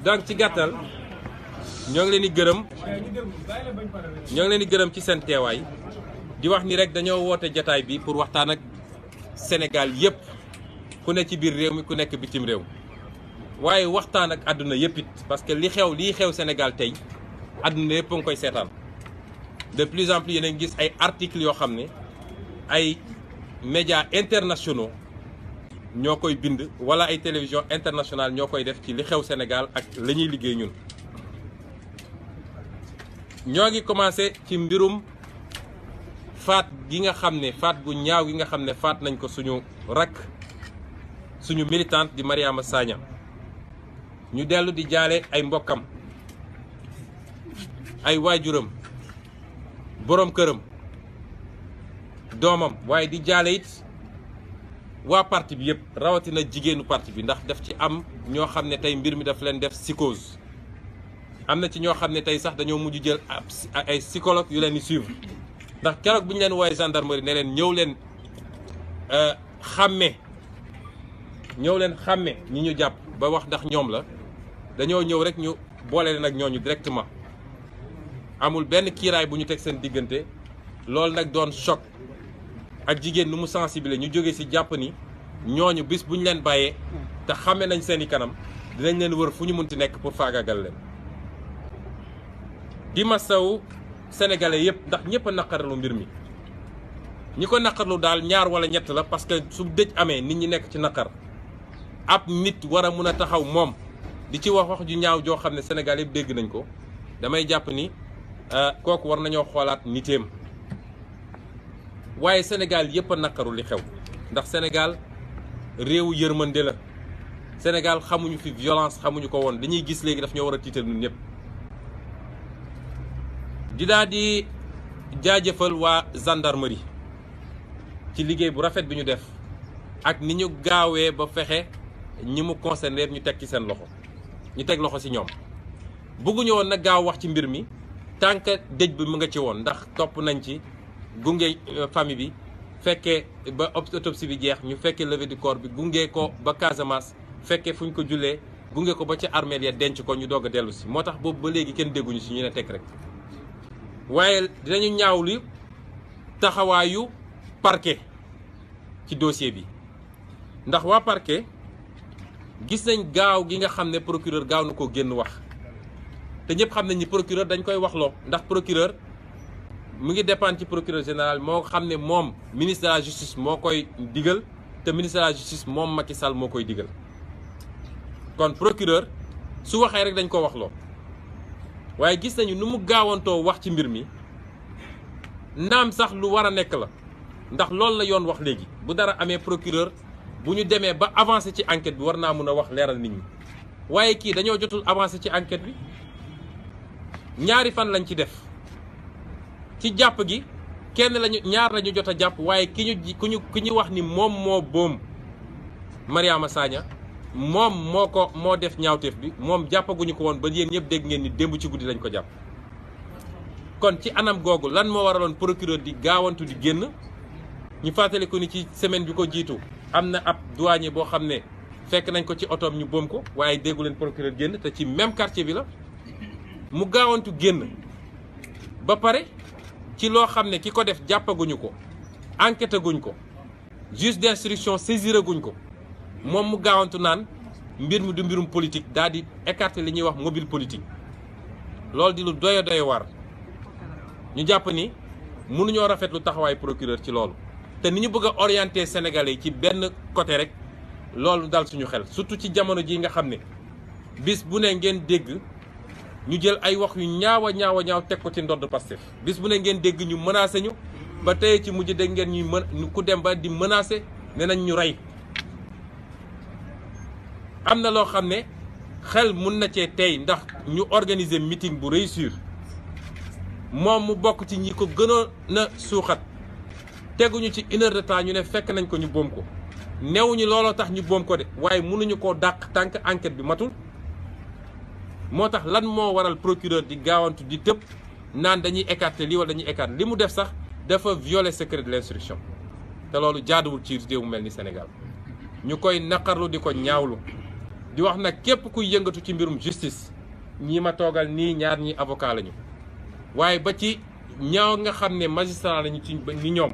donc ci gàttal ñoo ngi leen di gërëm ci seen teewaay di wax ni rek dañoo woote jataay bi pour waxtaan ak Sénégal yépp ku ne ci biir réew mi ku nekk bitim réew waaye waxtaan ak àdduna yépp it parce que lii xew Sénégal tey àdduna yépp a ngi koy seetaan de plus en plus yéen a ngi gis ay articles yoo xam ne ay médias internationaux ñoo koy bind wala ay télévision internationale ñoo koy def ci li xew Sénégal ak la ñuy liggéey ñun. ñoo ngi commencé ci mbirum faat gi nga xam ne faat gu ñaaw gi nga xam ne faat nañ ko suñu rakk suñu militante di Mariama Sagna ñu dellu di jaale ay mbokkam ay waajuram boroom këram doomam waaye di jaale it waa parti bi yëpp rawatina jigéenu parti bi ndax daf ci am ñoo xam ne tey mbir mi daf leen def psychose am na ci ñoo xam ne tey sax dañoo mujj jël ay psychologue yu leen di suivre ndax keroog bu ñu leen woowee gendarmerie ne leen ñëw leen xàmme ñi ñu jàpp ba wax ndax ñoom la dañoo ñëw rek ñu boole leen ak ñooñu directement amul benn kiiraay bu ñu teg seen diggante loolu nag doon choc ak jigéen nu mu sensibiliser ñu jóge ci jàpp ni ñooñu bis bu ñu leen bàyyee te xàmme nañ seeni kanam dinañ leen wër fu ñu munti nekk pour faagaagal leen. di masawu sénégalais yëpp ndax ñëpp a naqarlu mbir mi ñi ko naqarlu daal ñaar wala ñett la parce que su dëj amee nit ñi nekk ci naqar ab nit war a mun a taxaw moom di ci wax ju ñaaw joo xam ne Sénégal yëpp dégg nañ ko damay jàpp ni kooku war nañoo xoolaat niteem waaye Sénégal yëpp a naqaru li xew ndax Sénégal réewu yërmande la Sénégal xamuñu fi violence xamuñu ko woon dañuy gis léegi daf ñoo war a tiital ñun ñëpp. di daal di jaajëfal waa gendarmerie ci liggéey bu rafet bi ñu def ak ni ñu gaawee ba fexe ñi mu concerné ñu teg ci seen loxo ñu teg loxo ci ñoom bëgguñu woon nag gaaw wax ci mbir mi tant que dëj bi mu nga ci woon ndax topp nañ ci gunge famille bi fekkee ba autopsie bi jeex ñu fekkee levée du corps bi gunge ko ba Casamance fekkee fu ñu ko jullee gunge ko ba ci armeel ya denc ko ñu doog a dellu si moo tax boobu ba léegi kenn dégguñu si ñu ne teg rek. waaye dinañu ñaawlu taxawaayu parquet ci dossier bi ndax waa parquet gis nañ gaaw gi nga xam ne procureur gaaw na ko génn wax te ñëpp xam nañ ni procureur dañ koy waxloo ndax procureur mu ngi dépendre ci procureur général moo xam ne moom ministre de la justice moo koy digal te ministre de la justice moom Macky Sall moo koy digal kon procureur su waxee rek dañ ko waxloo. waaye gis nañu nu mu gaawantoo wax ci mbir mi naam sax lu war a nekk la ndax loolu la yoon wax léegi bu dara amee procureur bu ñu demee ba avancé ci enquête bi war naa mun a wax leeral nit ñi waaye kii dañoo jotul avancé ci enquête bi ñaari fan lañ ci def ci jàpp gi ñaar lañu jot a jàpp waaye ki ñu wax ni moom moo boom Mariama Sagna moom moo def ñaawteef bi moom jàppaguñu ko woon ba yéen ñëpp dégg ngeen ni démb ci guddi lañ ko jàpp kon ci anam googu lan moo waraloon procureur di gaawantu di génn ñu fàttali ko ni ci semaine bi ko jiitu am na ab douanier boo xam ne fekk nañ ko ci otoom ñu boom ko waaye déggu leen procureur génn te ci même quartier bi la mu gaawantu génn ba pare ci loo xam ne ki ko def jàppaguñu ko enquête guñ ko juge d'instruction saisiraguñ ko moom mu gaawantu naan mbir mi du mbirum politique daal di écarter li ñuy wax mobile politique loolu di lu doy war ñu jàpp ni mënuñoo rafetlu taxawaay procureur ci loolu te ni ñu bëgg a orienter Sénégalais yi ci benn côté rek loolu dal suñu xel surtout ci jamono ji nga xam ne bis bu ne ngeen dégg ñu jël ay wax yu ñaaw teg ko ci ndodd Pastef bis bu ne ngeen dégg ñu menacé ñu ba tey ci mujj dégg ngeen ñuy ku dem ba di menacé ne nañ ñu rey. am na loo xam ne xel mun na cee tey ndax ñu organiser meeting bu réussir moom mu bokk ci ñi ko gënoon na suuxat teguñu ci 1 heure de temps ñu ne fekk nañ ko ñu boom ko newuñu looloo tax ñu boom ko de waaye mënuñu koo dàq tant que enquête bi matul moo tax lan moo waral procureur di gaawantu di tëb naan dañuy écarter lii wala dañuy écarter li mu def sax dafa violer secret de l'instruction te loolu jaaduwul ci réew mu mel ni Sénégal ñu koy naqarlu di ko ñaawlu di wax nag képp kuy yëngatu ci mbirum justice ñi ma toogal nii ñaar ñi avocat lañu waaye ba ci ñaaw nga xam ne magistrat lañu ci ni ñoom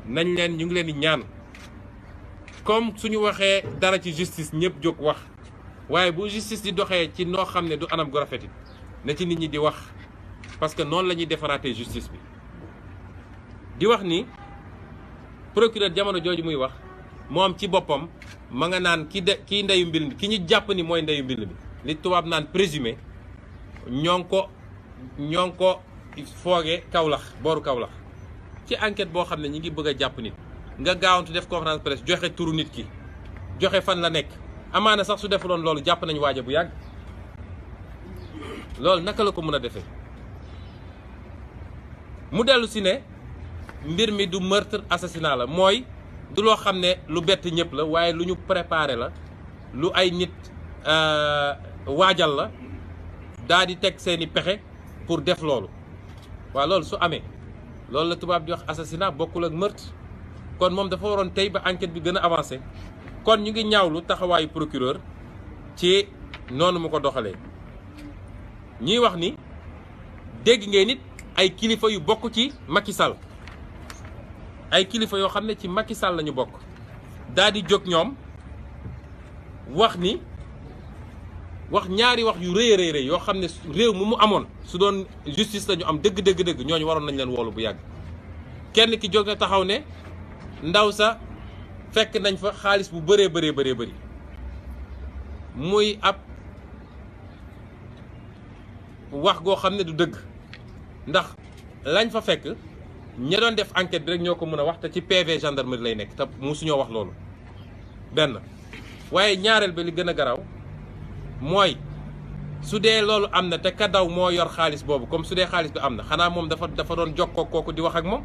nañ leen ñu ngi leen di ñaan comme suñu waxee dara ci justice ñëpp jóg wax waaye bu justice di doxee ci noo xam ne du anam gu rafet na ci nit ñi di wax parce que noonu la ñuy defaraatee justice bi di wax ni procureur jamono jooju muy wax moom ci boppam ma nga naan kii ndeyu mbir mi ki ñu jàpp ni mooy ndeyu mbir mi li tubaab naan présumé ñoo ngi ko fooge Kaolack booru Kaolack ci enquête boo xam ne ñi ngi bëgg a jàpp nit nga gaawantu def conférence presse joxe turu nit ki joxe fan la nekk amaana sax su defuloon loolu jàpp nañu waaja bu yàgg loolu naka la ko mën a defee mu dellu si ne mbir mi du meurtre assassinat la mooy du loo xam ne lu bett ñëpp la waaye lu ñu préparé la lu ay nit waajal la daa di teg seeni pexe pour def loolu waaw loolu su amee loolu la tubaab di wax assassinat bokkul ak meurtre kon moom dafa waroon tey ba enquête bi gën a avancé kon ñu ngi ñaawlu taxawaayu procureur ci noonu mu ko doxalee ñuy wax ni dégg ngeen nit ay kilifa yu bokk ci Macky Sall ay kilifa yoo xam ne ci Macky Sall lañu bokk daal di jóg ñoom wax ñaari wax yu rëy a rëy yoo xam ne réew mu amoon su doon justice la ñu am dëgg ñooñu waroon nañ leen woolu bu yàgg kenn ki jóg na taxaw ne ndaw sa fekk nañ fa xaalis bu bëree bëri muy ab wax goo xam ne du dëgg ndax lañ fa fekk ña doon def enquête bi rek ñoo ko mën a wax te ci PV gendarmerie lay nekk te musuñoo wax loolu benn waaye ñaareel ba li gën a garaaw mooy su dee loolu am na te ka daw moo yor xaalis boobu comme su dee xaalis bi am na xanaa moom dafa doon jokkoo kooku di wax ak moom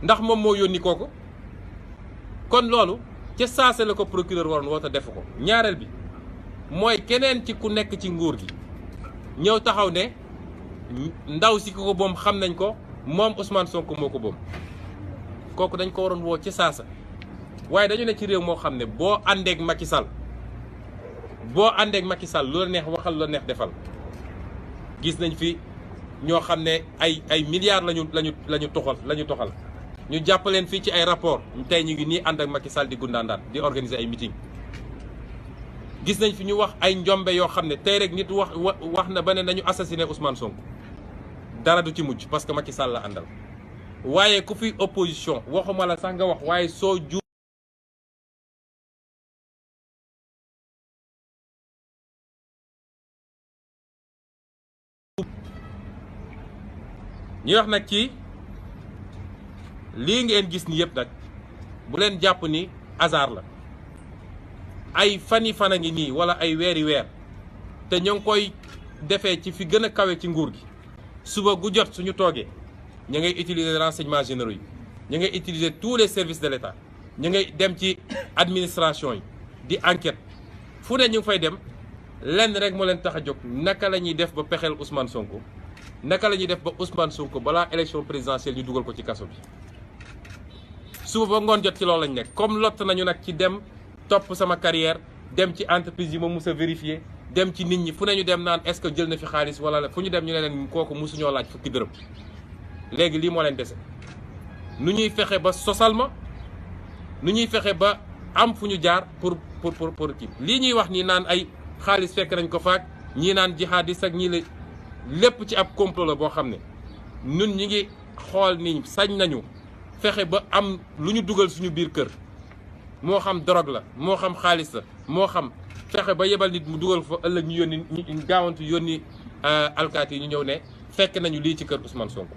ndax moom moo yónni kooku kon loolu ca saase la ko procureur waroon woo te defu ko ñaareel bi mooy keneen ci ku nekk ci nguur gi ñëw taxaw ne ndaw si ko boom xam nañ ko moom Ousmane Sonko moo ko boom kooku dañ ko waroon woo ci saasa waaye dañu ne ci réew moo xam ne boo àndeek Macky Sall lu la neex waxal lu la neex defal gis nañ fi ñoo xam ne ay milliards lañu toxal ñu jàpp leen fii ci ay rapport tey ñu ngi nii ànd ak Macky Sall di gundaandaat di organiser ay meeting gis nañ fi ñu wax ay njombe yoo xam ne tey rek nit wax na ba ne nañu assassiné Ousmane Sonko dara du ci mujj parce que Macky Sall la àndal waaye ku fi opposition waxuma la sax nga wax waaye soo ju ñuy wax nag ci lii ngeen gis ni yëpp nag bu leen jàpp ni hasard la ay fan a ngi nii wala ay weeri weer te ñoo ngi koy defee ci fi gën a kawe ci nguur gi suba gu jot suñu toogee ñu ngay utiliser renseignements généraux yi ñu ngay utiliser tous les services de l'État ñu ngay dem ci administration yi di enquête fu ne ñu ngi fay dem lenn rek moo leen tax a jóg naka la ñuy def ba pexeel Ousmane Sonko naka la ñuy def ba Ousmane Sonko balaa élection présidentielle ñu dugal ko ci kaso bi suba ba ngoon jot ci loolu lañ nekk comme lott nañu nag ci dem topp sama carrière dem ci entreprise yi ma mus a vérifier dem ci nit ñi fu ne ñu dem naan est-ce que jël na fi xaalis wala fu ñu dem ñu ne leen kooku musuñoo laaj fukki dërëm léegi lii moo leen dese nu ñuy fexe ba sosal ma nu ñuy fexe ba am fu ñu jaar pour kii lii ñuy wax nii naan ay xaalis fekk nañ ko faak ñii naan jihadiste ak ñii la lépp ci ab complot la boo xam ne ñun ñi ngi xool ni sañ nañu fexe ba am lu ñu dugal suñu biir kër moo xam drogue la moo xam xaalis la moo xam fexe ba yebal nit mu dugal fa ëllëg ñu yónni ñu gaawantu yónni alkaati yi ñu ñëw ne fekk nañu lii ci kër Ousmane Sonko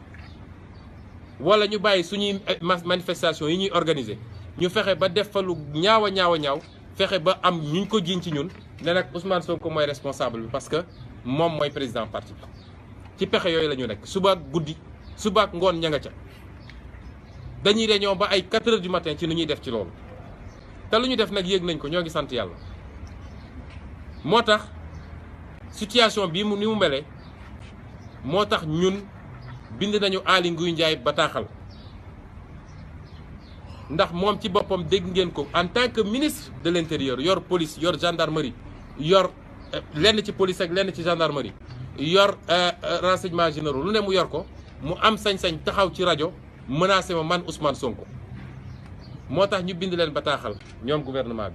wala ñu bàyyi suñuy manifestation yi ñuy organiser ñu fexe ba def fa lu ñaaw a ñaaw fexe ba am ñu ko jiiñ ci ñun ne nag Ousmane Sonko mooy responsable bi parce que moom mooy président parti bi ci pexe yooyu la ñu nekk suba guddi suba ngoon ña nga ca dañuy réunion ba ay 4 heures du matin ci nu ñuy def ci loolu te lu ñu def nag yéeg nañ ko ñoo ngi sant yàlla moo tax situation bii ni mu mele moo tax ñun bind nañu Aly Ngouille Ndiaye bataaxal ndax moom ci boppam dégg ngeen ko en tant que ministre de l'intérieur yor police yor gendarmerie yor lenn ci police ak lenn ci gendarmerie yor renseignements généraux lu ne mu yor ko mu am sañ-sañ taxaw ci rajo menacé ma man Ousmane Sonko moo tax ñu bind leen bataaxal ñoom gouvernement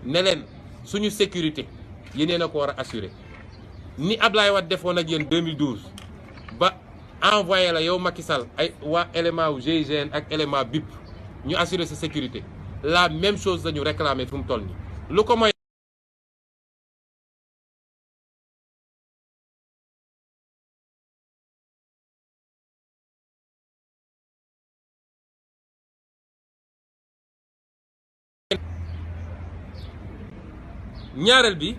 bi ne leen suñu sécurité yéen a ko war a assurer ni Ablaye Wade defoon ak yéen 2012 ba envoyé la yow Macky Sall ay waa élément wu GIGN ak élément BIP ñu assurer sa sécurité la même chose lañu réclamer fu mu toll nii lu ko mooy ñaareel bi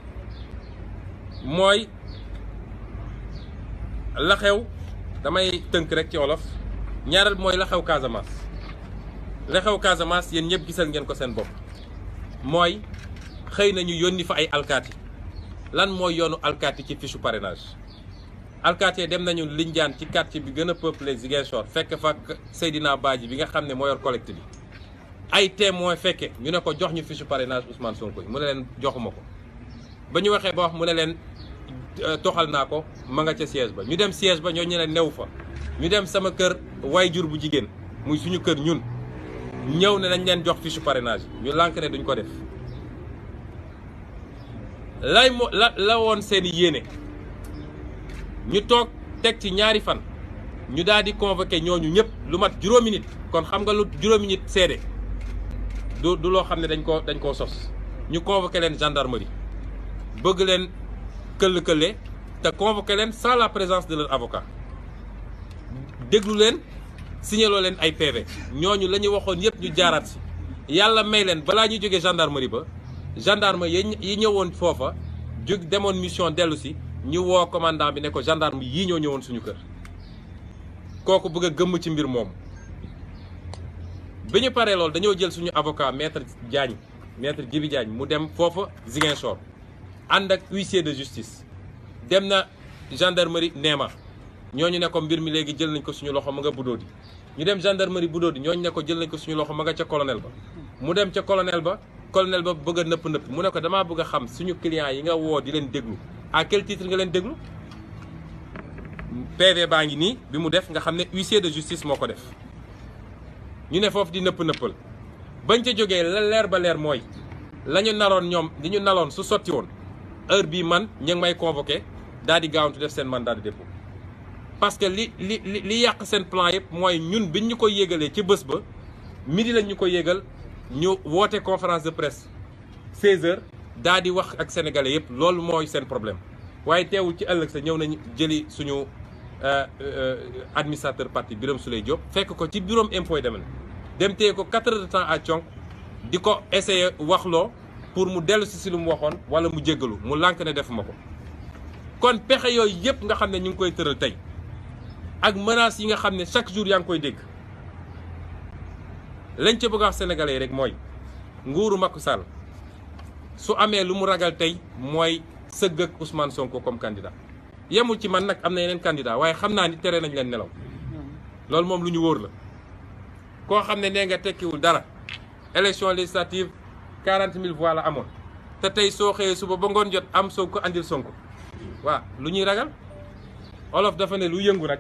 mooy la xew damay tënk rek ci wolof ñaareel bi mooy la xew Casamance la xew Casamance yéen ñëpp gisal ngeen ko seen bopp mooy xëy nañu yónni fa ay alkaati lan mooy yoonu alkaati ci fichu parrainage alkaati dem nañu Lindiane ci quartier bi gën a peuplé Ziguinchor fekk fa Seydina Badji bi nga xam ne moo yor collecte bi ay témoin fekke ñu ne ko jox ñu fichu parrainage Ousmane Sonko mu ne leen joxuma ko ba ñu waxee ba wax mu ne leen toxal naa ko ma nga ca siège ba ñu dem siège ba ñoo ñu ne new fa ñu dem sama kër waayjur bu jigéen muy suñu kër ñun ñëw ne nañ leen jox fichu parrainage ñu lànk ne duñ ko def la woon seeni yéene ñu toog teg ci ñaari fan ñu daal di convoqué ñooñu ñëpp lu mat juróomi nit kon xam nga lu juróomi nit seede du loo xam ne dañ koo sos ñu convoqué leen gendarmerie bëgg leen këll-këlle te convoqué leen sans la présence de leur avocat déglu leen signaloo leen ay PV ñooñu la ñu waxoon yëpp ñu jaaraat si yàlla may leen balaa ñuy jógee gendarmerie ba gendarme yi ñëwoon foofa jóg demoon mission dellu si ñu woo commandant bi ne ko gendarme yii ñoo ñëwoon suñu kër kooku bëgg a gëmm ci mbir moom bi ñu paree loolu dañoo jël suñu avocat maître Djibi Diagne mu dem foofa Ziguinchor ànd ak huissier de justice dem na gendarmerie Néma ñooñu ne ko mbir mi léegi jël nañ ko suñu loxo ma nga Budodi ñu dem gendarmerie Budodi ñooñu ne ko jël nañ ko suñu loxo ma nga ca colonel ba mu dem ca colonel ba bëgg a nëpp mu ne ko damaa bëgg a xam suñu clients yi nga woo di leen déglu à quel titre nga leen déglu PV baa ngi nii bi mu def nga xam ne huissier de justice moo ko def ñu ne foofu di nëppal bañ ca jógee la leer ba leer mooy la ñu naroon ñoom di ñu naloon su sotti woon heure bii man ñu ngi may convoqué daal di gaawantu def seen mandat de dépôt parce que li yàq seen plan yëpp mooy ñun biñ ñu ko yégalee ci bés ba midi lañ ñu ko yégal ñu woote conférence de presse 16h daal di wax ak sénégalais yëpp loolu mooy seen problème waaye teewul ci ëllëg sa ñëw nañu jëli suñu administrateur parti Birame Souleye Diop fekk ko ci bureau impôt et domaine dem téye ko 4 heures de temps à Thionk di ko essayer waxloo pour mu dellu si lu mu waxoon wala mu jéggalu mu lànk ne defuma ko kon pexe yooyu yëpp nga xam ne ñu ngi koy tëral tey ak menaces yi nga xam ne chaque jour yaa ngi koy dégg lañ ca bëgg a wax sénégalais yi rek mooy nguuru Macky Sall su amee lu mu ragal tey mooy sëgg ak Ousmane Sonko comme candidat yemul ci man nag am na yeneen candidat waaye xam naa ni tere nañ leen nelaw loolu moom lu ñu wóor la koo xam ne nee nga tekkiwul dara élection législative 40 000 voix la amoon te tey soo xëyee suba ba ngoon jot am Sonko andil Sonko waaw lu ñuy ragal olof dafa ne lu yëngu nag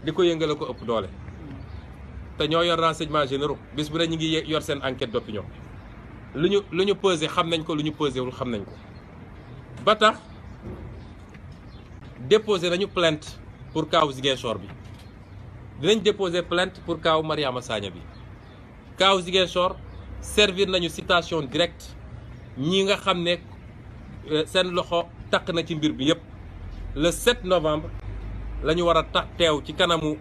di ko yëngale ko ëpp doole te ñoo yor renseignements généraux bis bu ne ñu ngi yor seen enquête d'opinion lu ñu pesé xam nañ ko lu ñu pesé wul xam nañ ko ba tax déposé nañu plainte pour kaaw Ziguinchor bi dinañ déposer plainte pour kaaw Mariama Sagna bi kaaw Ziguinchor servir nañu citation directe ñi nga xam ne seen loxo takk na ci mbir bi yépp le 7 novembre la ñu war a teew ci kanamu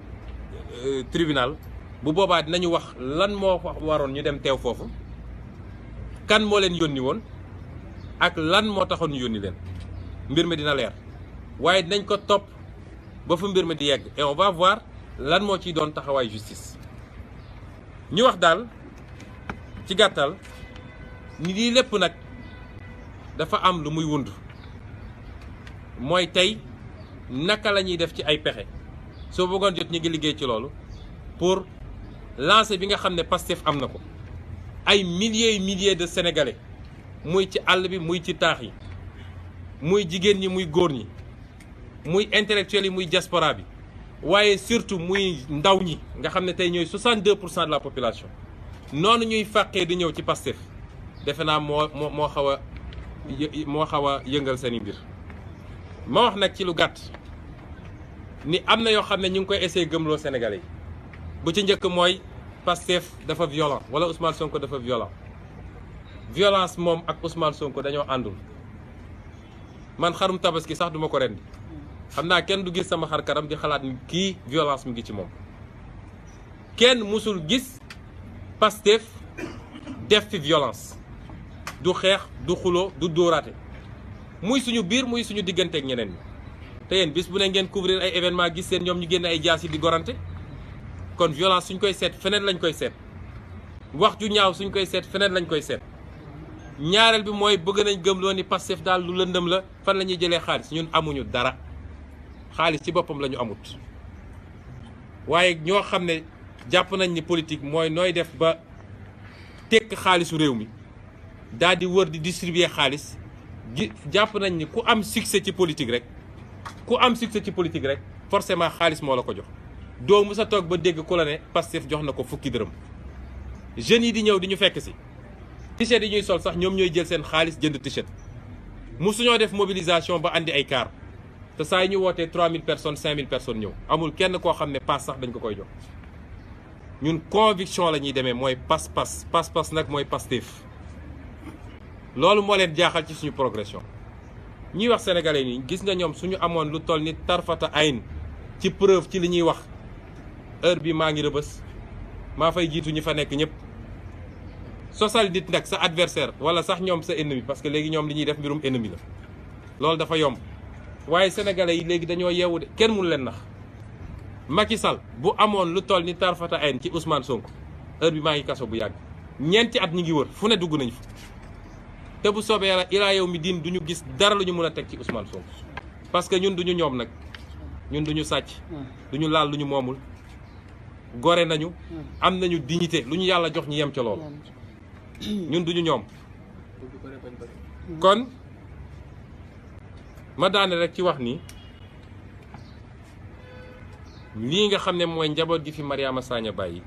tribunal bu boobaa dinañu wax lan moo waroon ñu dem teew foofu kan moo leen yónni woon ak lan moo taxoon ñu yónni leen mbir mi dina leer waaye dinañ ko topp ba fu mbir mi di yegg et on va voir lan moo ciy doon taxawaay justice ñu wax daal ci gàttal ni lii lépp nag dafa am lu muy wund mooy tey naka la ñuy def ci ay pexe soo bëggoon jot ñi ngi liggéey ci loolu pour lancé bi nga xam ne Pastef am na ko ay milliers de sénégalais muy ci àll bi muy ci taax yi muy jigéen ñi muy góor ñi muy intellectuels yi muy diaspora bi waaye surtout muy ndaw ñi nga xam ne tey ñooy 62% de la population noonu ñuy fàqee di ñëw ci Pastef defe naa moo xaw a yëngal seen i mbir. ma wax nag ci lu gàtt ni am na yoo xam ne ñu ngi koy essayer gëmloo sénégalais yi bu ci njëkk mooy Pastef dafa violent wala Ousmane Sonko dafa violent. violence moom ak Ousmane Sonko dañoo àndul man xarum tabaski sax duma ko rendi xam naa kenn du gis sama xar kanam di xalaat ni kii violence mu ngi ci moom. kenn musul gis Pastef def fi violence du xeex du xuloo du dóoraate muy suñu biir muy suñu digganteeg ñeneen ñi te yéen bis bu ne ngeen couvrir ay événement gis seen ñoom ñu génne ay jaas yi di gorante kon violence suñ koy seet feneen lañ koy seet wax ju ñaaw suñ koy seet feneen lañ koy seet. ñaareel bi mooy bëgg nañ gëmloo ni Pastef daal lu lëndëm la fan la ñuy jëlee xaalis ñun amuñu dara xaalis ci boppam la ñu amut waaye ñoo xam ne jàpp nañ ni politique mooy nooy def ba tekk xaalisu réew mi daal di wër di distribuer xaalis jàpp nañ ni ku am succès ci politique rek forcément xaalis moo la ko jox doo mu sa toog ba dégg ku la ne Pastef jox na ko fukki dërëm jeunes yi di ñëw di ñu fekk si t-shirt yi ñuy sol sax ñoom ñooy jël seen xaalis jënd t-shirt musuñoo def mobilisation ba andi ay car te saa yi ñu wootee 3000 personnes 5000 personnes ñëw amul kenn koo xam ne paas sax dañ ko koy jox ñun conviction la ñuy demee mooy pas-pas nag mooy Pastef loolu moo leen jaaxal ci suñu progression ñuy wax sénégalais nii gis nga ñoom suñu amoon lu toll ni tarfata ayn ci preuve ci li ñuy wax heure bi maa ngi rëbës maa fay jiitu ñi fa nekk ñëpp sosal nit nag sa adversaire wala sax ñoom sa ennemi parce que léegi ñoom li ñuy def mbirum ennemi la loolu dafa yomb waaye sénégalais yi léegi dañoo yeewu de kenn mënu leen nax Macky Sall bu amoon lu toll ni tarfata ayn ci Ousmane Sonko heure bi maa ngi kaso bu yàgg ñeenti at ñi ngi wër fu ne dugg nañ fa te bu soobee yàlla ilaa yow mi diin duñu gis dara lu ñu mën a teg ci Ousmane Sonko parce que ñun duñu ñoom nag ñun duñu sàcc duñu laal lu ñu moomul gore nañu am nañu dignité lu ñu yàlla jox ñu yem ca loolu ñun duñu ñoom kon ma daane rek ci wax ni lii nga xam ne mooy njaboot gi fi Mariama Sagna bàyyi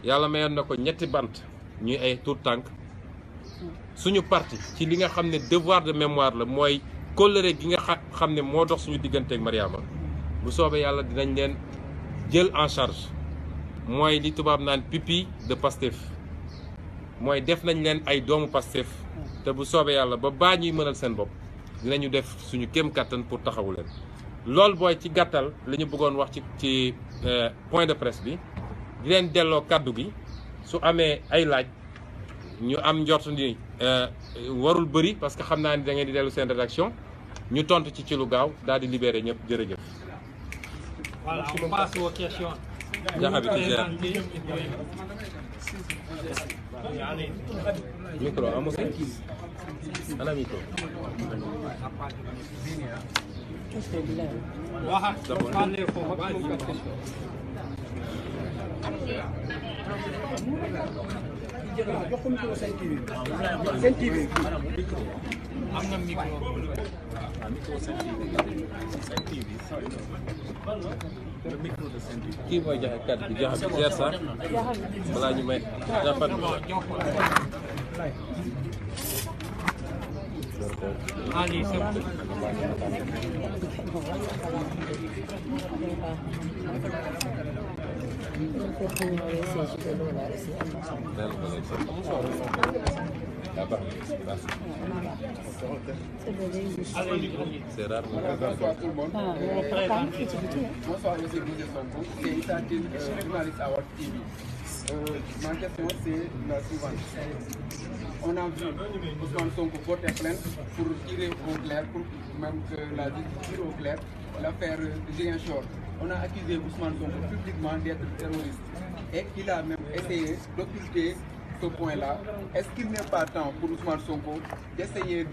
yàlla mayoon na ko ñetti bant ñuy ay tout tànk suñu parti ci li nga xam ne devoir de mémoire la mooy kóllëre gi nga xam ne moo dox suñu digganteeg Mariama bu soobee yàlla dinañ leen jël en charge mooy li tubaab naan pupille de Pastef mooy def nañ leen ay doomu Pastef te bu soobee yàlla ba baa ñuy mënal seen bopp dinañu def suñu kéem kattan pour taxawu leen. loolu booy ci gàttal li ñu bëggoon wax ci point de presse bi di leen delloo kàddu gi su amee ay laaj ñu am njort ni warul bëri parce que xam naa ni da ngeen di dellu seen rédaction ñu tontu ci lu gaaw daal di libéré ñëpp jërëjëf. Voilà, on passe aux questions. Micro, vamos a ana micro. am na micro. kii mooy joxe kàddu gi joxe bi sa balaa ñu may jàppat Allez, c'est bon. C'est rare. Bonsoir tout le monde. Bonsoir monsieur Boucher Sonko. C'est Issa Tine, journaliste à Walf TV. Ma question c'est la suivante. On a vu Ousmane Sonko porter plainte pour tirer au clair, pour même que la justice tire au clair l'affaire Ziguinchor. On a accusé Ousmane Sonko publiquement d'être terroriste et il a même essayé d'occulter ce point-là. Est-ce qu'il n'est pas temps pour Ousmane Sonko d'essayer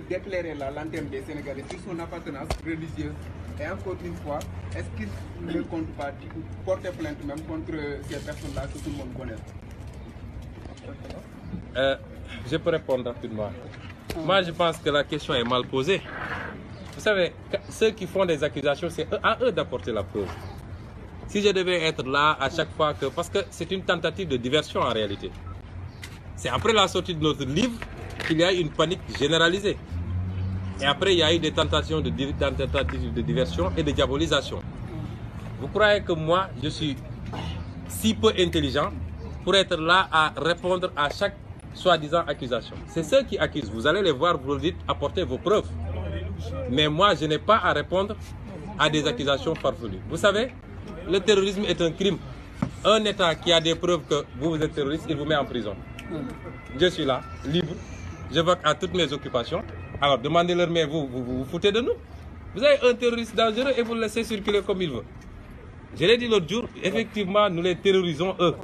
d'éclairer la lanterne des Sénégalais sur son appartenance religieuse Et encore une fois, est-ce qu'il ne compte pas porter plainte même contre ces personnes-là que tout le monde connaît? Je peux répondre rapidement. Moi, je pense que la question est mal posée. Vous savez, ceux qui font des accusations, c'est à eux d'apporter la preuve. Si je devais être là à chaque fois que... Parce que c'est une tentative de diversion en réalité. C'est après la sortie de notre livre qu'il y a eu une panique généralisée. Et après, il y a eu des tentatives de diversion et de diabolisation. Vous croyez que moi, je suis si peu intelligent pour être là à répondre à chaque soi-disant accusation? C'est ceux qui accusent. Vous allez les voir, vous leur dites, apportez vos preuves. Mais moi, je n'ai pas à répondre à des accusations farfelues. Vous savez, le terrorisme est un crime. Un État qui a des preuves que vous êtes terroriste, il vous met en prison. Je suis là, libre, je vote à toutes mes occupations. Alors demandez-leur, mais vous foutez de nous? Vous avez un terroriste dangereux et vous le laissez circuler comme il veut. Je l'ai dit l'autre jour, effectivement, nous les terrorisons eux.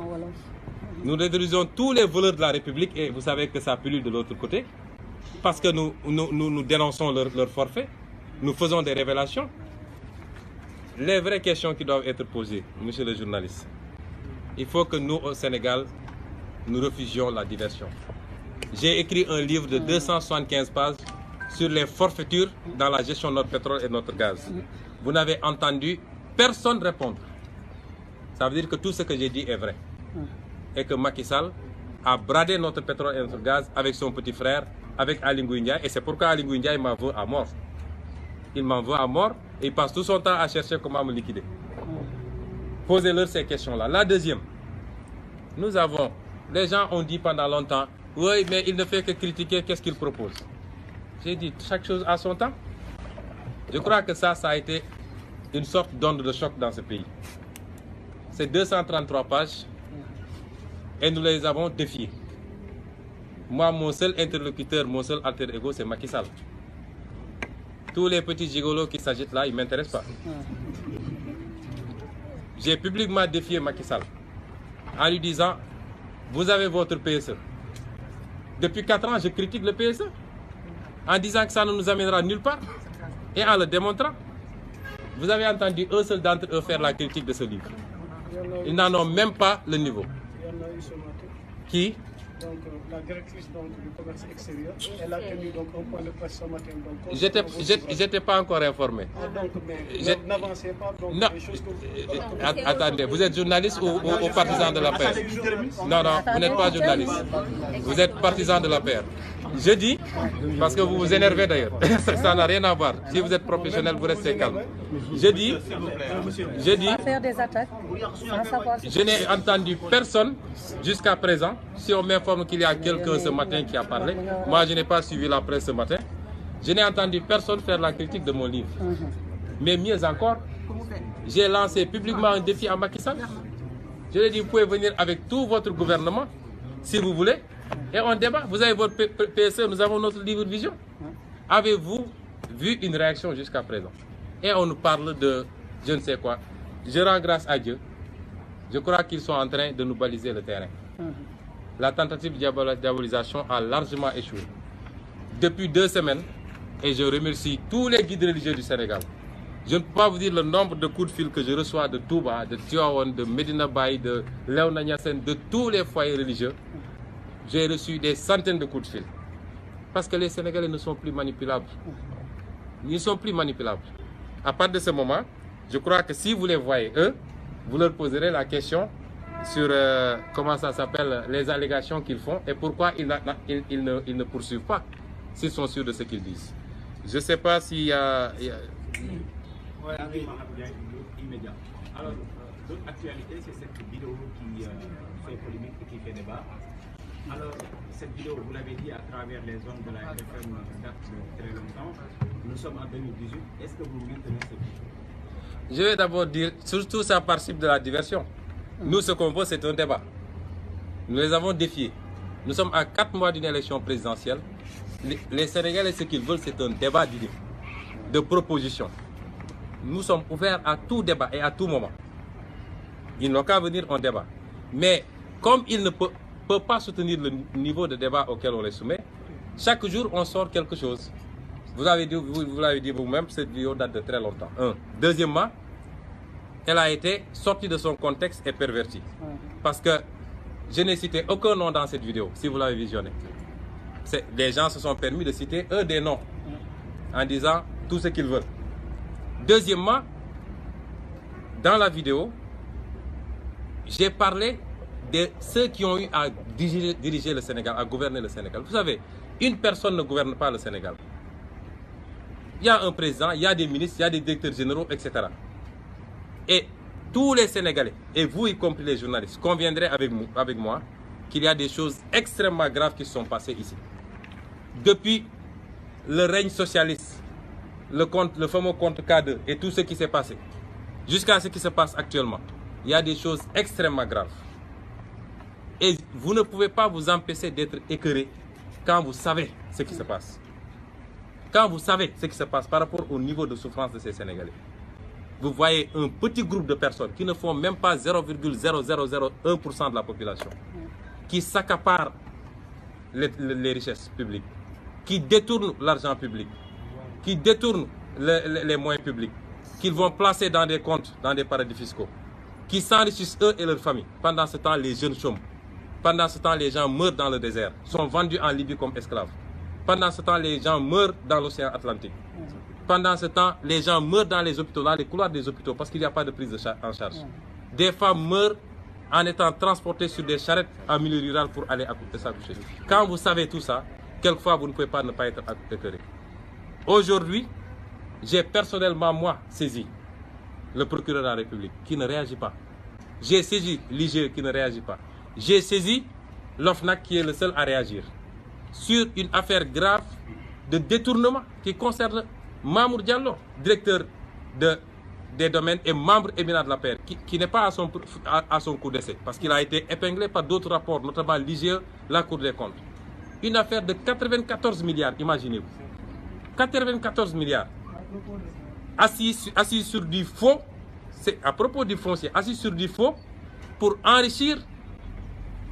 Nous terrorisons tous les voleurs de la République et vous savez que ça pullule de l'autre côté. Parce que nous dénonçons leur forfait, nous faisons des révélations. Les vraies questions qui doivent être posées, monsieur le journaliste, il faut que nous, au Sénégal, nous refusions la diversion. J'ai écrit un livre de 275 pages sur les forfaitures dans la gestion de notre pétrole et de notre gaz. Vous n'avez entendu personne répondre. Ça veut dire que tout ce que j'ai dit est vrai. Et que Macky Sall a bradé notre pétrole et notre gaz avec son petit frère, avec Aly Ngouille Ndiaye. Et c'est pourquoi Aly Ngouille Ndiaye m'en veut à mort. Il m'en veut à mort et il passe tout son temps à chercher comment me liquider. Posez-leur ces questions-là. La deuxième, les gens ont dit pendant longtemps, oui, mais il ne fait que critiquer, qu'est-ce qu'il propose? J'ai dit, chaque chose a son temps. Je crois que ça a été une sorte d'onde de choc dans ce pays. C'est 233 pages et nous les avons défiés. Moi, mon seul interlocuteur, mon seul alter ego, c'est Macky Sall. Tous les petits gigolos qui s'agitent là, ils ne m'intéressent pas. J'ai publiquement défié Macky Sall en lui disant, vous avez votre PSE. Depuis 4 ans, je critique le PSE en disant que ça ne nous amènera nulle part et en le démontrant. Vous avez entendu un seul d'entre eux faire la critique de ce livre. Ils n'en ont même pas le niveau. Qui? Donc, la directrice du commerce extérieur, elle a tenu donc un point de presse ce matin. J'étais pas encore informé. N'avancez pas. Donc, non, attendez, vous êtes journaliste ou partisan de la paix? Non, vous n'êtes pas journaliste. Vous êtes partisan de la paix. Je dis, parce que vous vous énervez d'ailleurs, ça n'a rien à voir. Si vous êtes professionnel, vous restez calme. Je dis, faire des attaques sans savoir. Je n'ai entendu personne jusqu'à présent. Si on m'informe qu'il y a quelqu'un ce matin qui a parlé, moi je n'ai pas suivi la presse ce matin. Je n'ai entendu personne faire la critique de mon livre. Mais mieux encore, j'ai lancé publiquement un défi à Macky Sall. Je lui ai dit, vous pouvez venir avec tout votre gouvernement, si vous voulez, et on débat. Vous avez votre PSE, nous avons notre livre de vision. Avez-vous vu une réaction jusqu'à présent? Et on nous parle de je ne sais quoi. Je rends grâce à Dieu. Je crois qu'ils sont en train de nous baliser le terrain. La tentative de diabolisation a largement échoué. Depuis 2 semaines, et je remercie tous les guides religieux du Sénégal. Je ne peux pas vous dire le nombre de coups de fil que je reçois de Touba, de Tivaouane, de Medina Baye, de Léona Niassène, de tous les foyers religieux. J'ai reçu des centaines de coups de fil. Parce que les Sénégalais ne sont plus manipulables. Ils ne sont plus manipulables. À partir de ce moment, je crois que si vous les voyez, eux, vous leur poserez la question sur comment ça s'appelle, les allégations qu'ils font et pourquoi ils ne poursuivent pas, s'ils sont sûrs de ce qu'ils disent. Je ne sais pas s'il y a... Ouais, immédiat. Alors, l'autre actualité, c'est cette vidéo qui fait polémique et qui fait débat. Alors, cette vidéo, vous l'avez dit, à travers les zones de la RFM date de très longtemps. Nous sommes en 2018. Est-ce que vous maintenez cette vidéo? Je vais d'abord dire, surtout ça participe de la diversion. Nous, ce qu'on veut, c'est un débat. Nous les avons défiés. Nous sommes à 4 mois d'une élection présidentielle. Les Sénégalais, ce qu'ils veulent, c'est un débat d'idées, de propositions. Nous sommes ouverts à tout débat et à tout moment. Ils n'ont qu'à venir en débat. Mais comme ils ne peuvent pas soutenir le niveau de débat auquel on les soumet, chaque jour, on sort quelque chose. vous l'avez dit vous-même, cette vidéo date de très longtemps. Deuxièmement, elle a été sortie de son contexte et pervertie. Parce que je n'ai cité aucun nom dans cette vidéo, si vous l'avez visionnée. Les gens se sont permis de citer eux des noms en disant tout ce qu'ils veulent. Deuxièmement, dans la vidéo, j'ai parlé de ceux qui ont eu à diriger le Sénégal, à gouverner le Sénégal. Vous savez, une personne ne gouverne pas le Sénégal. Il y a un président, il y a des ministres, il y a des directeurs généraux, etc. Et tous les Sénégalais, et vous y compris les journalistes, conviendraient avec moi qu'il y a des choses extrêmement graves qui se sont passées ici. Depuis le règne socialiste, le fameux compte K2 et tout ce qui s'est passé, jusqu'à ce qui se passe actuellement, il y a des choses extrêmement graves. Et vous ne pouvez pas vous empêcher d'être écœuré quand vous savez ce qui se passe. Quand vous savez ce qui se passe par rapport au niveau de souffrance de ces Sénégalais. Vous voyez un petit groupe de personnes qui ne font même pas 0,0001% de la population, qui s'accaparent les richesses publiques, qui détournent l'argent public, qui détournent les moyens publics, qu'ils vont placer dans des comptes, dans des paradis fiscaux, qui s'enrichissent eux et leurs familles. Pendant ce temps, les jeunes chôment. Pendant ce temps, les gens meurent dans le désert, sont vendus en Libye comme esclaves. Pendant ce temps, les gens meurent dans l'océan Atlantique. Pendant ce temps, les gens meurent dans les hôpitaux, dans les couloirs des hôpitaux, parce qu'il n'y a pas de prise en charge. Des femmes meurent en étant transportées sur des charrettes en milieu rural pour aller s'accoucher. Quand vous savez tout ça, quelquefois, vous ne pouvez pas ne pas être écœuré. Aujourd'hui, j'ai personnellement, moi, saisi le procureur de la République qui ne réagit pas. J'ai saisi l'IGE qui ne réagit pas. J'ai saisi l'OFNAC qui est le seul à réagir sur une affaire grave de détournement qui concerne Mamour Diallo, directeur des domaines et membre éminent de la paire, qui n'est pas à son coup d'essai parce qu'il a été épinglé par d'autres rapports, notamment l'IGE, la Cour des comptes. Une affaire de 94 milliards, imaginez-vous. 94 milliards. Assis sur du faux, c'est à propos du foncier, assis sur du faux pour enrichir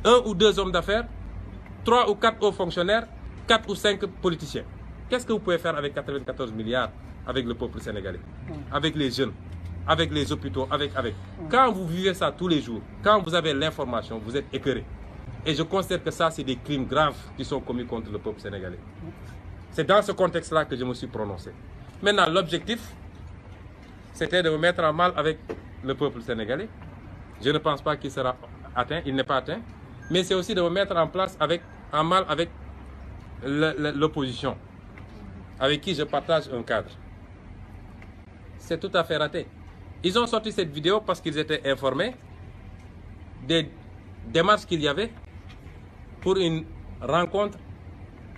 1 ou 2 hommes d'affaires, 3 ou 4 hauts fonctionnaires, 4 ou 5 politiciens. Qu'est-ce que vous pouvez faire avec 94 milliards avec le peuple sénégalais, avec les jeunes, avec les hôpitaux, avec. Quand vous vivez ça tous les jours, quand vous avez l'information, vous êtes écœuré. Et je considère que ça, c'est des crimes graves qui sont commis contre le peuple sénégalais. C'est dans ce contexte-là que je me suis prononcé. Maintenant, l'objectif, c'était de me mettre en mal avec le peuple sénégalais. Je ne pense pas qu'il sera atteint, il n'est pas atteint. Mais c'est aussi de me mettre en mal avec l'opposition, avec qui je partage un cadre. C'est tout à fait raté. Ils ont sorti cette vidéo parce qu'ils étaient informés des démarches qu'il y avait pour une rencontre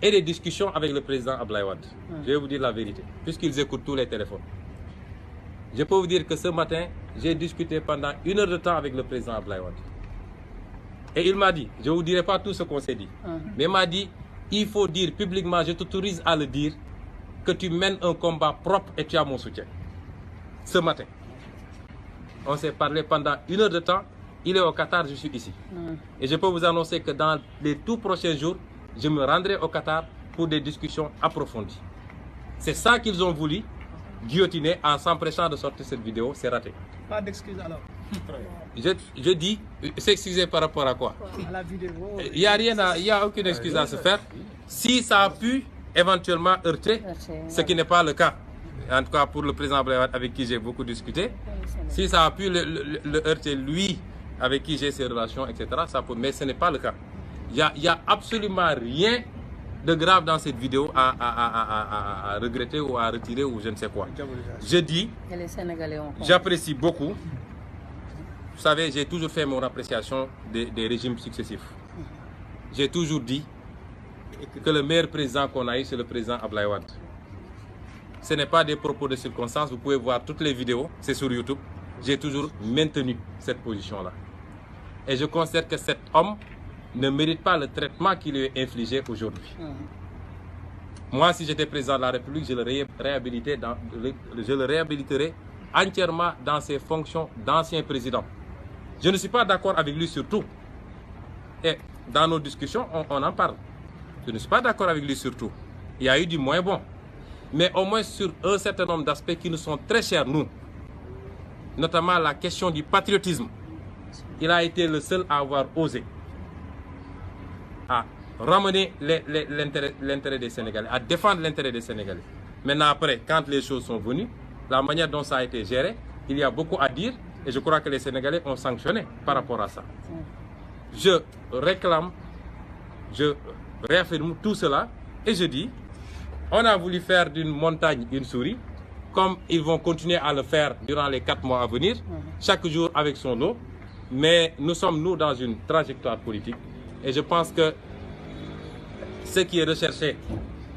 et des discussions avec le président Abdoulaye Wade. Je vais vous dire la vérité, puisqu'ils écoutent tous les téléphones. Je peux vous dire que ce matin, j'ai discuté pendant 1 heure de temps avec le président Abdoulaye Wade. Et il m'a dit, je ne vous dirai pas tout ce qu'on s'est dit, mais il m'a dit, il faut dire publiquement, je t'autorise à le dire, que tu mènes un combat propre et tu as mon soutien. Ce matin, on s'est parlé pendant 1 heure de temps, il est au Qatar, je suis ici. Et je peux vous annoncer que dans les tout prochains jours, je me rendrai au Qatar pour des discussions approfondies. C'est ça qu'ils ont voulu guillotiner en s'empressant de sortir cette vidéo, c'est raté. Pas d'excuses alors. Je dis, s'excuser par rapport à quoi? À la vidéo. Il n'y a aucune excuse à se faire. Si ça a pu éventuellement heurter, ce qui n'est pas le cas, en tout cas pour le président avec qui j'ai beaucoup discuté, si ça a pu le heurter lui, avec qui j'ai ces relations, etc., ça peut, mais ce n'est pas le cas. Il n'y a absolument rien de grave dans cette vidéo à regretter ou à retirer ou je ne sais quoi. Je dis, j'apprécie beaucoup. Vous savez, j'ai toujours fait mon appréciation des régimes successifs. J'ai toujours dit que le meilleur président qu'on a eu, c'est le président Abdoulaye Wade. Ce n'est pas des propos de circonstance, vous pouvez voir toutes les vidéos, c'est sur YouTube. J'ai toujours maintenu cette position-là. Et je considère que cet homme ne mérite pas le traitement qu'il lui est infligé aujourd'hui. Moi, si j'étais président de la République, je le réhabiliterais entièrement dans ses fonctions d'ancien président. Je ne suis pas d'accord avec lui sur tout. Et dans nos discussions, on en parle. Je ne suis pas d'accord avec lui sur tout. Il y a eu du moins bon. mais au moins sur un certain nombre d'aspects qui nous sont très chers, nous. Notamment la question du patriotisme. Il a été le seul à avoir osé à ramener l'intérêt des Sénégalais, à défendre l'intérêt des Sénégalais. Maintenant, après, quand les choses sont venues, la manière dont ça a été géré, il y a beaucoup à dire et je crois que les Sénégalais ont sanctionné par rapport à ça. Je réclame, je réaffirme tout cela et je dis, on a voulu faire d'une montagne une souris, comme ils vont continuer à le faire durant les 4 mois à venir, chaque jour avec son lot. Mais nous sommes, nous, dans une trajectoire politique et je pense que ce qui est recherché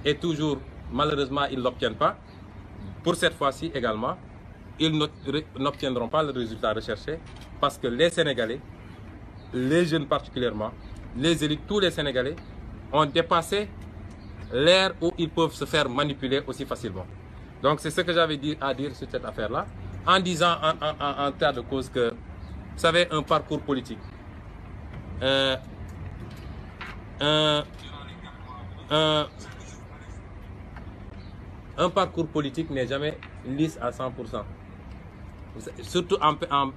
est toujours, malheureusement, ils ne l'obtiennent pas. Pour cette fois-ci également, ils n'obtiendront pas le résultat recherché parce que les Sénégalais, les jeunes particulièrement, les élites, tous les Sénégalais ont dépassé l'ère où ils peuvent se faire manipuler aussi facilement. Donc c'est ce que j'avais à dire sur cette affaire-là, en disant en tas de cause que, vous savez, un parcours politique, un parcours politique n'est jamais lisse à 100%. Surtout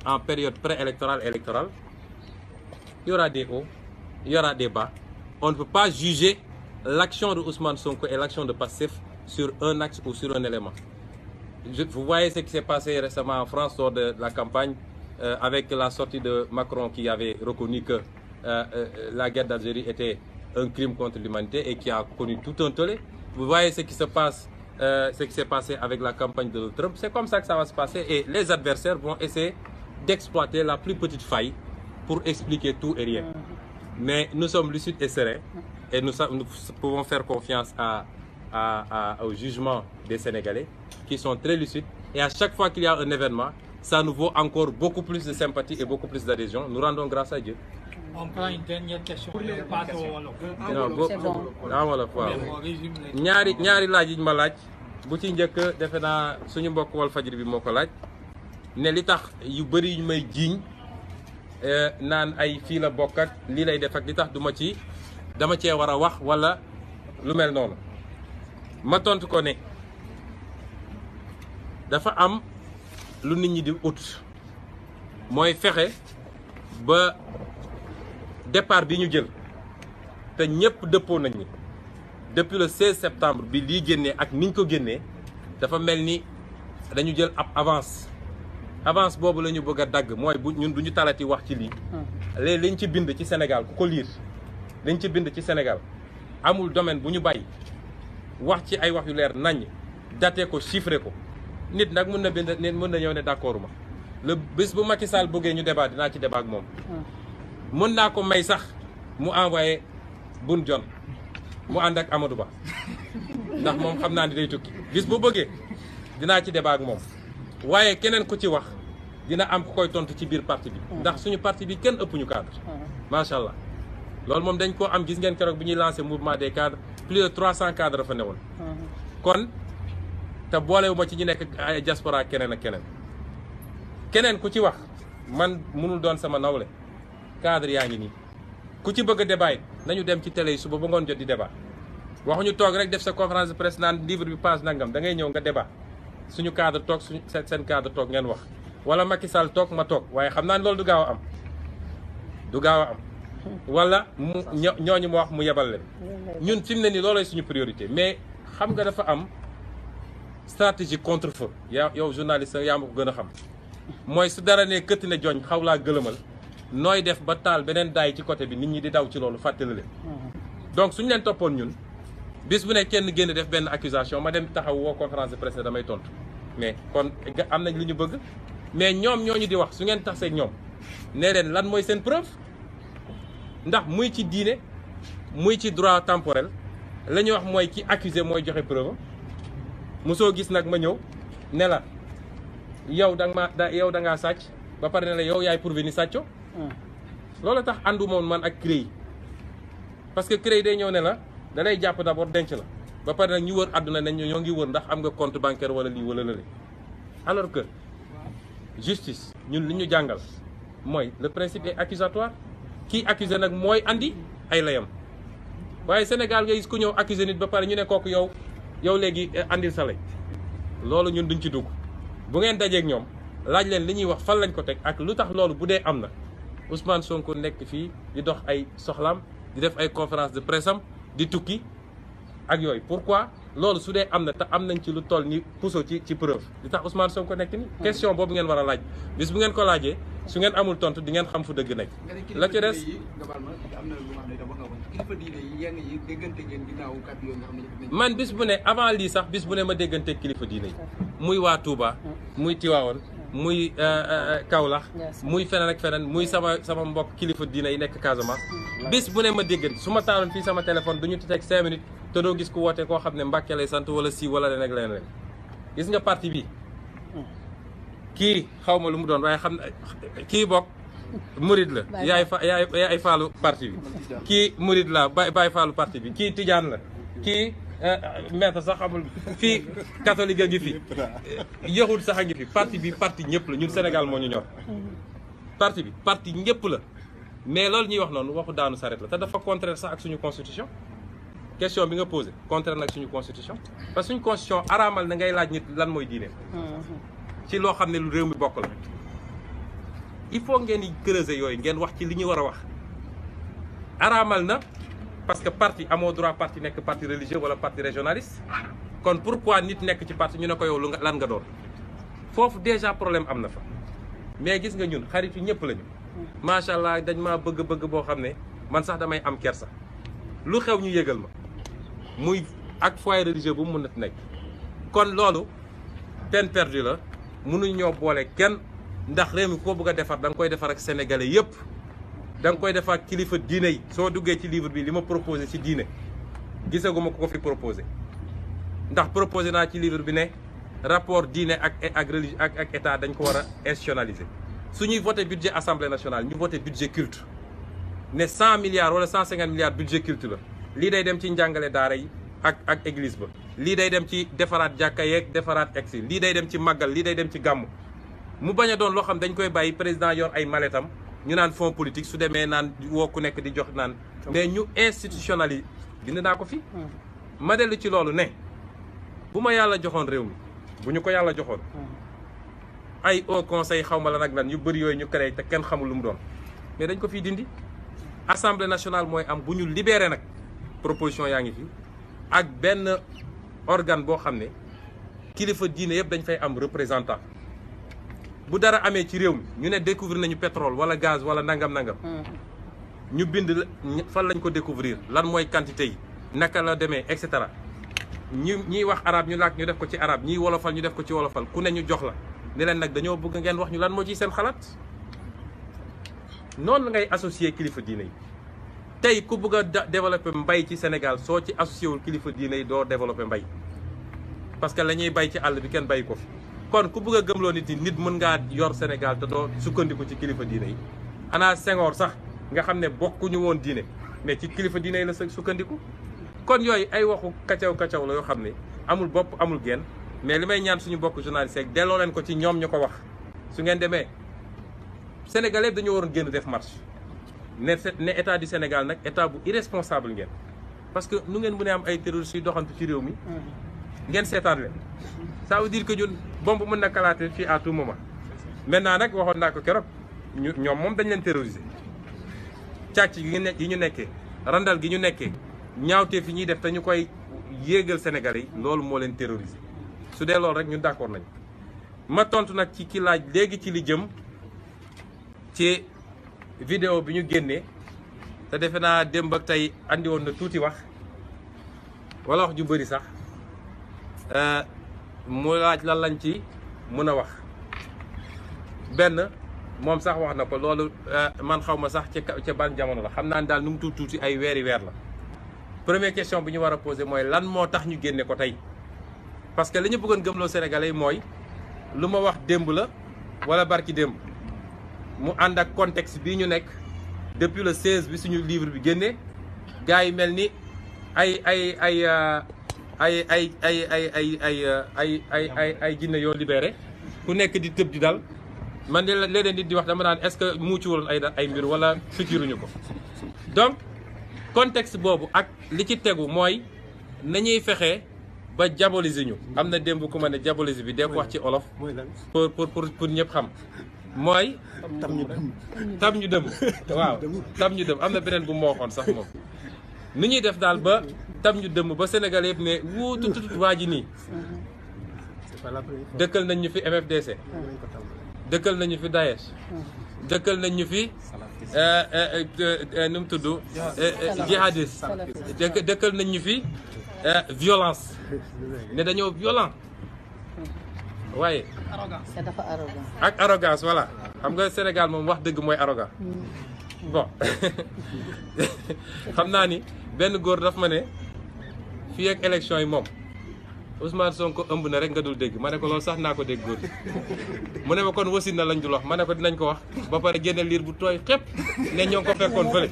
en période préélectorale et électorale. Il y aura des hauts, il y aura des bas. On ne peut pas juger l'action de Ousmane Sonko et l'action de Pastef sur un axe ou sur un élément. Vous voyez ce qui s'est passé récemment en France lors de la campagne avec la sortie de Macron qui avait reconnu que la guerre d'Algérie était un crime contre l'humanité et qui a connu tout un tollé. Vous voyez ce qui se passe, ce qui s'est passé avec la campagne de Trump. C'est comme ça que ça va se passer et les adversaires vont essayer d'exploiter la plus petite faille pour expliquer tout et rien. Mais nous sommes lucides et sereins et nous pouvons faire confiance au jugement des Sénégalais qui sont très lucides. Et à chaque fois qu'il y a un événement, ça nous vaut encore beaucoup plus de sympathie et beaucoup plus d'adhésion. Nous rendons grâce à Dieu. On prend une dernière question. On passe au wolof. C'est bon. wolof waaw On résume les... ñaari laaj yi ñu ma laaj bu ci njëkk defe naa suñu mbokk Walfadjri bi moo ko laaj ne li tax yu bëri yu may jiiñ naan ay fii la bokk ak lii lay def ak li tax dama cee war a wax wala lu mel noonu ma tontu ko ne dafa am lu nit ñi di ut mooy fexe ba départ bi ñu jël te ñëpp dëppoo nañ ni depuis le 16 septembre bi lii génnee ak niñ ko génnee dafa mel ni dañu jël ab avance boobu la ñu bëgg a dagg mooy ñun du ñu talati wax ci lii léegi liñ ci bind ci Sénégal ku ko liir liñ ci bind ci Sénégal amul domaine bu ñu bàyyi wax ci ay wax yu leer nañ daté ko chiffré ko nit nag mën na bind nit mën na ñëw ne d'accord ma le bés bu Macky Sall bëggee ñu débat dinaa ci débat ak moom mën naa ko may sax mu envoyé Boun Dionne mu ànd ak Amadou Ba ndax moom xam naa ni day tukki bis bu bëggee dinaa ci débat ak moom waaye keneen ku ci wax dina am ku koy tontu ci biir parti bi ndax suñu parti bi kenn ëpp ñu cadre macha allah loolu moom dañ koo am gis ngeen keroog bi ñuy lancé mouvement des cadres plus de 300 cadres fa newoon kon te boolewuma ci ñi nekk ay diaspora keneen ak keneen ku ci wax man mënul doon sama nawle cadre yaa ngi nii ku ci bëgg a débat nañu dem ci télé yi suba ba ngoon jot di débat waxuñu toog rek def sa conférence de presse naan livre bi passe nangam da ngay ñëw nga débat suñu cadre toog suñu seen cadre toog ngeen wax wala Macky Sall toog ma toog waaye xam naa ne loolu du gaaw a am wala ñooñu mu wax mu yebal leen ñun fi mu ne nii loolooy suñu priorité mais xam nga dafa am stratégie contre-feu yow journaliste yaa ma ko gën a xam mooy su dara ne këtt ne joñ xaw laa gëlëmal nooy def ba taal beneen daay ci côté bi nit ñi di daw ci loolu fàttali leen donc suñu leen toppoon ñun bis bu ne kenn génn def benn accusation ma dem taxaw woo conférence de presse ne damay tontu mais kon am nañ li ñu bëgg mais ñoom ñooñu di wax su ngeen taxee ñoom nee leen lan mooy seen preuve ndax muy ci diine muy ci droit temporel la ñuy wax mooy ki accusé mooy joxe preuve mosoo gis nag ma ñëw ne la yow da ngaa sàcc ba pare ne la yow yaay prouvé ni sàcco loolu tax ànduma man ak CREI parce que CREI day ñëw ne la da lay jàpp d'abord denc la ba pare nag ñu wër àdduna nañ ñoo ngi wër ndax am nga compte bancaire wala lii wala lële alors que justice ñun li ñu jàngal mooy le principe est accusatoire kii accusé nag mooy andi ay layam waaye Sénégal nga gis ku ñëw accusé nit ba pare ñu ne kooku yow yow léegi andil sa lay loolu ñun duñ ci dugg bu ngeen dajeeg ñoom laaj leen li ñuy wax fan lañ ko teg ak lu tax loolu bu dee am na Ousmane Sonko nekk fii di dox ay soxlaam di def ay conférence de presse am di tukki ak yooyu pourquoi loolu su dee am na te am nañ ci lu toll ni puso ci preuve li tax Ousmane Sonko nekk ni question boobu ngeen war a laaj bis bu ngeen ko laajee su ngeen amul tontu di ngeen xam fu dëgg nekk la ci des man bis bu ne avant lii sax bis bu ne ma déggante kilifa diine yi muy waa Touba muy Tivaouane muy Kaolack muy feneen ak feneen muy sama mbokk kilifa diine yi nekk Casamance bis bu ne ma déggante su ma taaloon fii sama téléphone du ñu teg 5 minutes te doo gis ku woote koo xam ne Mbàkke lay sant wala si wala leen ak leneen gis nga parti bi kii xaw ma lu mu doon waaye xam kii bokk murid la yaay faalu parti bi kii murid la bàyyi faalu parti bi kii tijaan la kii maître sax xamul fii catholique a ngi fi yahud sax a ngi fi parti bi parti ñëpp la ñun Sénégal moo ñu ñor parti bi parti ñëpp la mais loolu ñuy wax noonu waxu daanu saret la te dafa contraire sax ak suñu constitution question bi nga posé contraire nag suñu constitution parce que suñu constitution araamal na ngay laaj nit lan mooy diine ci loo xam ne lu réew mi bokk la il faut ngeen di creuser yooyu ngeen wax ci li ñu war a wax araamal na parce que parti amoo droit parti nekk parti religieux wala parti régionaliste kon pourquoi nit nekk ci parti ñu ne ko yow lan nga doon foofu déjà problème am na fa mais gis nga ñun xarit yi ñëpp lañu macha allah dañ maa bëgg boo xam ne man sax damay am kersa lu xew ñu yëgal ma muy ak foyer religieux bu mu mën a nekk kon loolu peine perdue la mënuñ ñoo boole kenn ndax réew mi ko bëgg a defar da nga koy defar ak sénégalais yëpp da nga koy defar ak kilifa diine yi soo duggee ci livre bi li ma proposé ci diine gisaguma ko fi proposé ndax proposé naa ci livre bi ne rapport diine ak état dañ ko war a institutionnaliser suñuy voté budget assemblée nationale ñu voté budget culte ne 100 milliards wala 150 milliards budget culte la lii day dem ci njàngale daara yi ak église ba lii day dem ci defaraat jàkka yeeg defaraat egsi lii day dem ci màggal lii day dem ci gàmm mu bañ a doon loo xam dañ koy bàyyi président yor ay maletam ñu naan fonds politique su demee naan woo ku nekk di jox naan mais ñu institutionnaliser bind naa ko fi ma dellu ci loolu ne bu ma yàlla joxoon réew mi bu ñu ko yàlla joxoon ay au conseil xaw ma la nag lan yu bëri yooyu ñu créé te kenn xamul lu mu doon mais dañ ko fiy dindi assemblée nationale mooy am bu ñu libéré nag proposition yaa ngi fi ak benn organe boo xam ne kilifa diine yëpp dañ fay am représentant bu dara amee ci réew mi ñu ne découvrir nañu pétrole wala gaz wala nangam ñu bind fan lañ ko découvrir lan mooy quantité yi naka la demee et cetera ñiy wax arabe ñu laaj ñu def ko ci arabe ñiy wolofal ñu def ko ci wolofal ku ne ñu jox la ne leen nag dañoo bëgg ngeen wax ñu lan moo ciy seen xalaat noonu ngay associé kilifa diine yi tey ku bëgg a développer mbay ci Sénégal soo ci associé wul kilifa diine yi doo développer mbay parce que la ñuy bay ci àll bi kenn bay ko fi kon ku bëgg a gëmloo nit ñi nit mën ngaa yor Sénégal te doo sukkandiku ci kilifa diine yi ana Senghor sax nga xam ne bokkuñu woon diine mais ci kilifa diine yi la sukkandiku kon yooyu ay waxu kacaw la yoo xam ne amul bopp amul genn mais li may ñaan suñu bokk journaliste yeeg delloo leen ko ci ñoom ñu ko wax su ngeen demee Sénégalais dañoo waroon génn def marche ne état du Sénégal nag état bu irresponsable ngeen parce que nu ngeen mën a am ay terroristes yu doxantu ci réew mi ngeen seetaan leen ça veut dire que ñun bombe mën na kalaate fii à tout moment maintenant nag waxoon naa ko keroog ñoom moom dañ leen terroriser càcc yi ñu nekkee randal gi ñu nekkee ñaawtee fi ñuy def te ñu koy yéegal Sénégalais yi loolu moo leen terroriser su dee loolu rek ñun d'accord nañ ma tontu nag ci ki laaj léegi ci li jëm ci vidéo bi ñu génnee te defe naa démb ak tey andi woon na tuuti wax wala wax ju bëri sax mu laaj lan lañ ci mën a wax benn moom sax wax na ko loolu man xaw ma sax ca ban jamono la xam naa ne daal nu mu tuuti ay weer la première question bi ñu war a poser mooy lan moo tax ñu génne ko tey parce que li ñu bëggoon gëmloo Sénégalais yi mooy lu ma wax démb la wala barki démb mu ànd ak contexte bii ñu nekk depuis le 16 bi suñu livre bi génnee gars yi mel ni ay jinne yoo libéré ku nekk di tëb di dal man de léeg-léeg nit di wax dama naan est-ce que muucu woon ay mbir wala fikiruñu ko donc contexte boobu ak li ci tegu mooy nañuy fexe ba diaboliser ñu am na démb ku ma ne diaboliser bi dee ko wax ci olof pour ñëpp xam mooy tam ñu dëm waaw tam ñu dëm am na beneen bu moo waxoon sax moom ni ñuy def daal ba tam ñu dëmm ba Sénégal yëpp ne wuu tutut waa ji nii dëkkal nañ ñu fi MFDC dëkkal nañ ñu fi Daesh dëkkal nañ ñu fi nu mu tudd jihadiste dëkkal nañ ñu fi violence ne dañoo violent waaye c'est dafa arrogant. ak arrogance voilà xam nga Sénégal moom wax dëgg mooy arrogant bon xam naa ni benn góor daf ma ne fii ak élection yi moom Ousmane Sonko ëmb na rek nga dul dégg ma ne ko loolu sax naa ko dégg góor mu ne ma kon wasin na lañ dul wax ma ne ko dinañ ko wax ba pare génne liir bu tooy xépp ne ñoo ngi ko fekkoon fële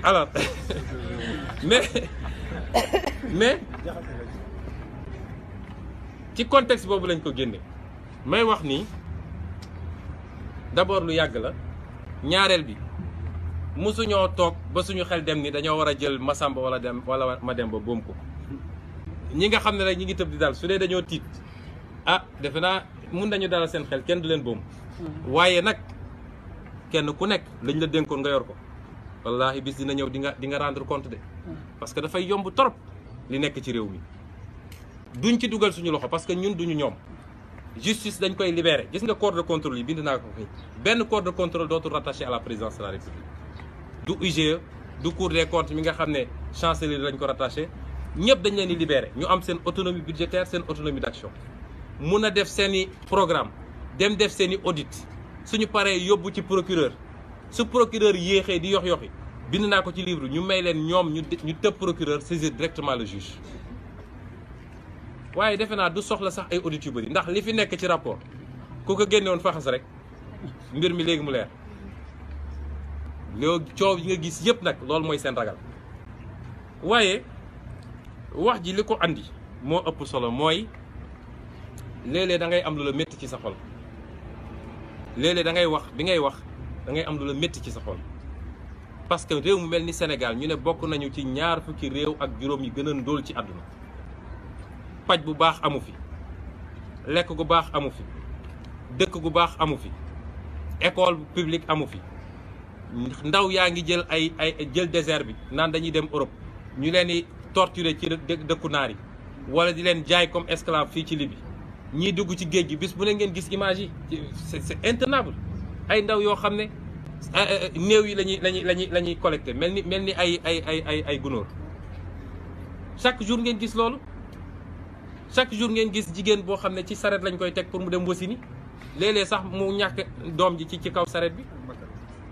alors mais ci contexte boobu lañ ko génne may wax ni d'abord lu yàgg la ñaareel bi mosuñoo toog ba suñu xel dem ni dañoo war a jël Masamba wala Mademba boom ko ñi nga xam ne rek ñi ngi tëb di dal su dee dañoo tiit ah defe naa mun nañu dalal seen xel kenn du leen boom waaye nag kenn ku nekk lañ la dénkoon nga yor ko wallahi bis dina ñëw di nga rendre compte de parce que dafay yomb trop li nekk ci réew mi duñ ci dugal suñu loxo parce que ñun duñu ñoom justice dañ koy libérer gis nga corps de contrôle yi bind naa ko fi benn corps de contrôle dootul rattaché à la présidence de la République du IGE du Cour des comptes mi nga xam ne chancellerie lañ ko rattaché ñëpp dañ leen di libérer ñu am seen autonomie budgétaire seen autonomie d'action mun a def seen i programme dem def seen i audit suñu paree yóbbu ci procureur su procureur yéexee di yox-yoxi bind naa ko ci livre ñu may leen ñoom ñu tëb procureur saisir directement le juge waaye defe naa du soxla sax ay audit yu bëri ndax li fi nekk ci rapport ku ko génne woon faxas rek mbir mi léegi mu leer loolu coow yi nga gis yëpp nag loolu mooy seen ragal waaye wax ji li ko andi moo ëpp solo mooy léeg-léeg da ngay am lu la métti ci sa xol léeg-léeg da ngay wax bi ngay wax da ngay am lu la métti ci sa xol parce que réew mu mel ni Sénégal ñu ne bokk nañu ci ñaar fukki réew ak juróom yi gën a ndóol ci àdduna paj bu baax amu fi lekk gu baax amu fi dëkk gu baax amu fi école publique amu fi ndaw yaa ngi jël jël désert bi naan dañuy dem Europe ñu leen di torturer ci dëkku naar yi wala di leen jaay comme esclave fii ci Libye ñii dugg ci géej gi bis bu ne ngeen gis image yi c'est intenable ay ndaw yoo xam ne néew yi lañuy collecté mel ni ay gunóor chaque jour ngeen gis loolu chaque jour ngeen gis jigéen boo xam ne ci saret lañ koy teg pour mu dem wasini léeg-léeg sax mu ñàkk doom ji ci kaw saret bi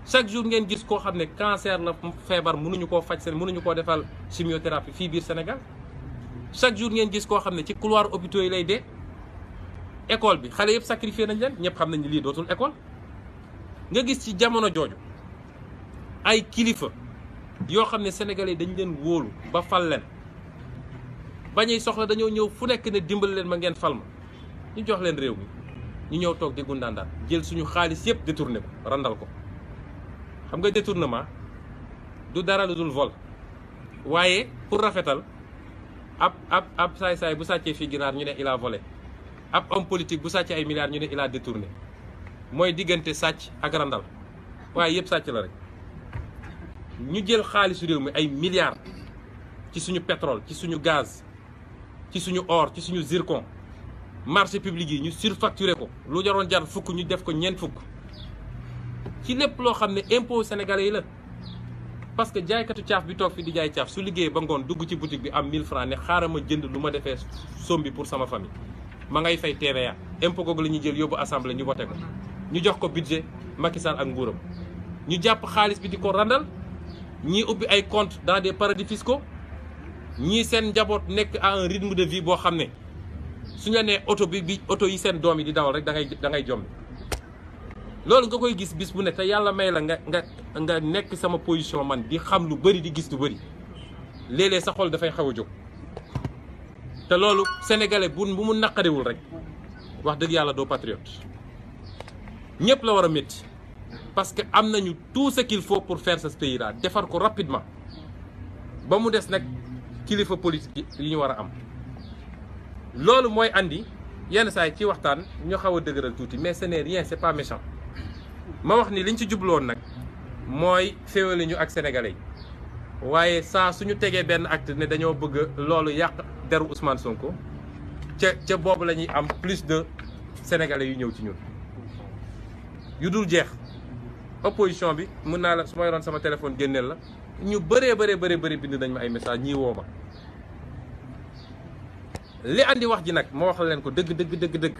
chaque jour ngeen gis koo xam ne cancer la feebar mënuñu koo faj seen mënuñu koo defal chimiothérapie fii biir Sénégal chaque jour ngeen gis koo xam ne ci couloir hôpitaux yi lay dee école bi xale yëpp sacrifié nañ leen ñëpp xam nañ lii dootul école nga gis ci jamono jooju ay kilifa yoo xam ne sénégalais dañ leen wóolu ba fal leen bañuy soxla dañoo ñëw fu nekk ne dimbali leen ma ngeen fal ma ñu jox leen réew mi ñu ñëw toog di gundaandaat jël suñu xaalis yëpp détourné ko randal ko xam nga détournement du dara lu dul vol waaye pour rafetal ab saay-saay bu sàccee fii ginaar ñu ne il a volé ab homme politique bu sàccee ay milliards ñu ne il a détourné mooy diggante sàcc ak randal waaye yëpp sàcc la rek ñu jël xaalisu réew mi ay milliards ci suñu pétrole ci suñu gaz ci suñu or ci suñu zircon marché public yi ñu surfacturé ko lu jaroon jar fukk ñu def ko ñeent fukk ci lépp loo xam ne impôt sénégalais yi la parce que jaaykatu caaf bi toog fi di jaay caaf su liggéeyee ba ngoon dugg ci boutique bi am 1000 francs ne xaaral ma jënd lu ma defee sombi pour sama famille ma ngay fay TVA impôt googu la ñuy jël yóbbu assemblée ñu voté ko ñu jox ko budget Macky Sall ak nguuram ñu jàpp xaalis bi di ko randal ñii ubbi ay compte dans des paradis fiscaux ñii seen njaboot nekk à un rythme de vie boo xam ne suñu la nee oto yi seen doom yi di dawal rek da ngay jombi loolu nga koy gis bis bu ne te yàlla may la nga nekk sama position man di xam lu bëri di gis lu bëri léeg-léeg sa xol dafay xaw a jóg te loolu sénégalais bu mu naqariwul rek wax dëgg yàlla doo patriote ñëpp la war a métti parce que am nañu tout ce qu'il faut pour faire ce pays là defar ko rapidement ba mu des nag kilifa politique yi ñu war a am loolu mooy andi yenn saa yi ci waxtaan ñu xaw a dëgëral tuuti mais ce n'est rien, c'est pas méchant. ma wax ni liñ ci jubloon nag mooy féewale ñu ak sénégalais yi waaye saa suñu tegee benn acte ne dañoo bëgg loolu yàq deru Ousmane Sonko ca boobu la ñuy am plus de sénégalais yu ñëw ci ñun yu dul jeex. opposition bi mën naa la su ma yoroon sama téléphone génneel la ñu bëri bind nañ ma ay message ñii woo ma li andi wax ji nag ma wax leen ko dëgg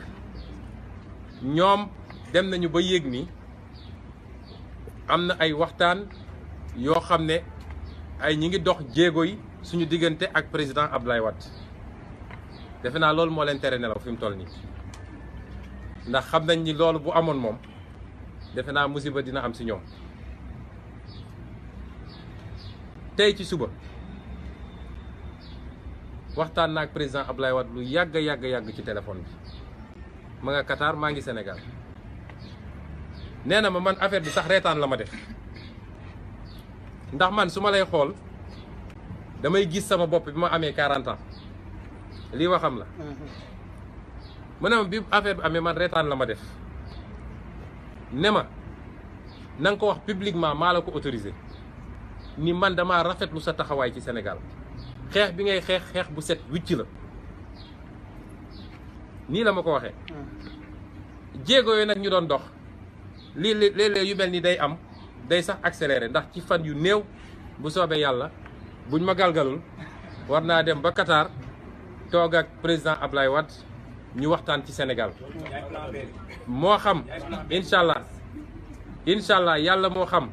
ñoom dem nañu ba yéeg ni am na ay waxtaan yoo xam ne ay ñi ngi dox jéego yi suñu diggante ak président Abdoulaye Wade defe naa loolu moo leen tere nelaw fi mu toll nii ndax xam nañ ni loolu bu amoon moom defe naa musiba dina am ci ñoom. tey ci suba waxtaan naa ak président Abdoulaye Wade lu yàgg ci téléphone bi ma nga Qatar maa ngi Sénégal nee na ma man affaire bi sax reetaan la ma def ndax man su ma lay xool damay gis sama bopp bi ma amee 40 ans lii waxam la mu ne ma bi affaire bi amee man reetaan la ma def ne ma na nga ko wax publiquement maa la ko autorisé ni man dama rafetlu sa taxawaay ci Sénégal xeex bi ngay xeex bu set wicc la nii la ma ko waxee jéego yooyu nag ñu doon dox lii léeg-léeg yu mel ni day am day sax accéléré ndax ci fan yu néew bu soobee yàlla buñ ma galgalul war naa dem ba Qatar toog ak président Abdoulaye Wade ñu waxtaan ci Sénégal moo xam incha allah yàlla moo xam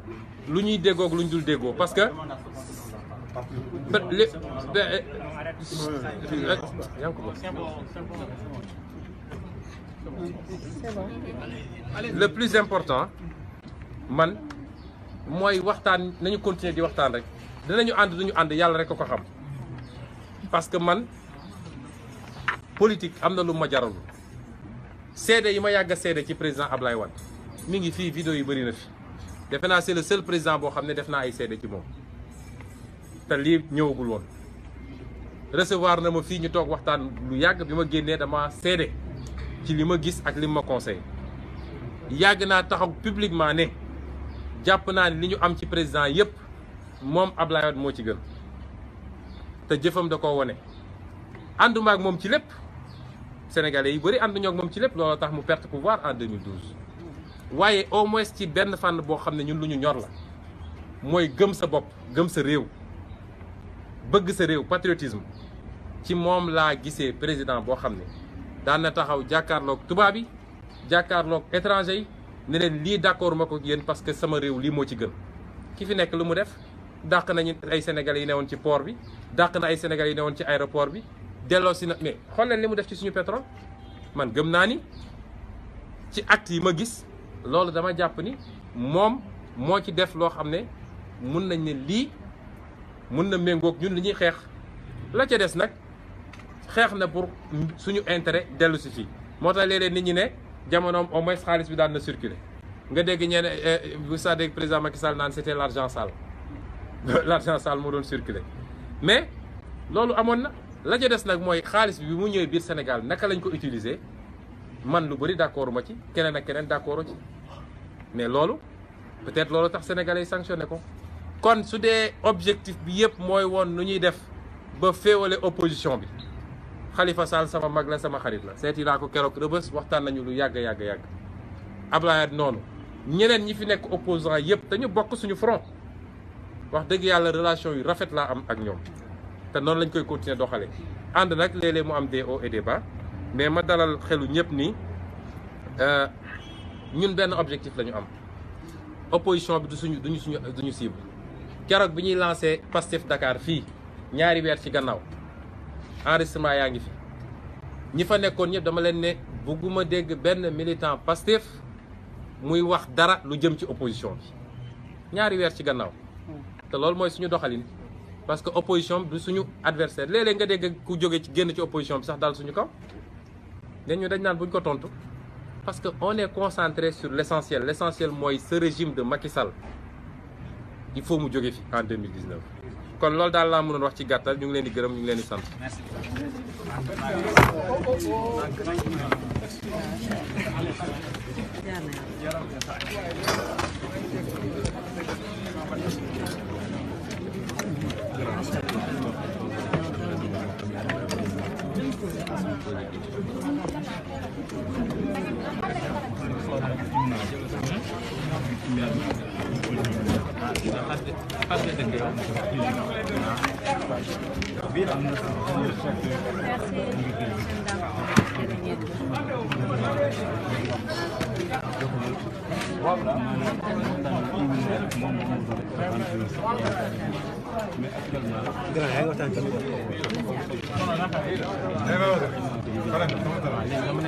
lu ñuy déggoog lu ñu dul déggoo parce que le plus important man mooy waxtaan nañu continuer di waxtaan rek dinañu ànd duñu ànd yàlla rek ko xam parce que man politique am na lu ma jaralul seede yi ma yàgg a seede ci président Abdoulaye Wade mi ngi fii vidéo yi bëri na fi defe naa c'est le seul président boo xam ne def naa ay seede ci moom te lii ñëwagul woon recevoir na ma fii ñu toog waxtaan lu yàgg bi ma génnee dama seede ci li ma gis ak li ma conseillé yàgg naa taxaw publiquement ne jàpp naa ne li ñu am ci président yépp moom Abdoulaye Wade moo ci gën te jëfam da koo wone ànduma ak moom ci lépp sénégalais yi bëri ànduñoo ak moom ci lépp loolu tax mu perte pouvoir en 2012 waaye au moins ci benn fànn boo xam ne ñun lu ñu ñor la mooy gëm sa bopp gëm sa réew bëgg sa réew patriotisme ci moom laa gisee président boo xam ne daan na taxaw jàkkaarloog tubaab yi jàkkaarloog étranger yi ne leen lii d'accord ma ko yéen parce que sama réew lii moo ci gën ki fi nekk lu mu def dàq nañu ay sénégalais yi newoon ci port bi dàq na ay sénégalais yi newoon ci aéroport bi delloo si na mais xool leen li mu def ci suñu pétrole man gëm naa ni ci acte yi ma gis loolu dama jàpp ni moom moo ci def loo xam ne mun nañ ne lii mun na méngoog ñun li ñuy xeex la ca des nag xeex na pour suñu intérêt dellu si fii moo tax léeg-léeg nit ñi ne jamonoom au moins xaalis bi daan na circuler nga dégg ñeen bu sa dégg président Macky Sall naan c'était l'argent sale l'argent sale moo doon circuler mais loolu amoon na la ca des nag mooy xaalis bi mu ñëwee biir Sénégal naka lañ ko utiliser man lu bëri d'accord ma ci keneen ak keneen d'accord ci mais loolu peut-être loolu tax sénégalais yi sanctionné ko kon su dee objectif bi yëpp mooy woon nu ñuy def ba féewale opposition bi Khalifa Sall sama mag la sama xarit la seeti laa ko keroog Rebeuss waxtaan nañu lu yàgg Abdoulaye noonu ñeneen ñi fi nekk opposant yëpp dañu bokk suñu front wax dëgg yàlla relation yu rafet laa am ak ñoom te noonu lañ koy continuer doxalee ànd nag léeg-léeg mu am des hauts et des bas mais ma dalal xelu ñëpp ni ñun benn objectif la ñu am opposition bi duñu cible keroog bi ñuy lancé Pastef Dakar fii ñaari weer ci gannaaw enregistrement yaa ngi fi ñi fa nekkoon ñëpp dama leen ne bugguma dégg benn militant Pastef muy wax dara lu jëm ci opposition bi ñaari weer ci gannaaw te loolu mooy suñu doxalin parce que opposition du suñu adversaire léeg-léeg nga dégg ku jóge ci génn ci opposition bi sax daal suñu kaw dañ naan buñ ko tontu parce que on est concentré sur l'essentiel mooy ce régime de Macky Sall il faut mu jóge fi en 2019 kon loolu daal laa mënoon wax ci gàttal ñu ngi leen di gërëm ñu ngi leen di sant.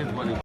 Gracias.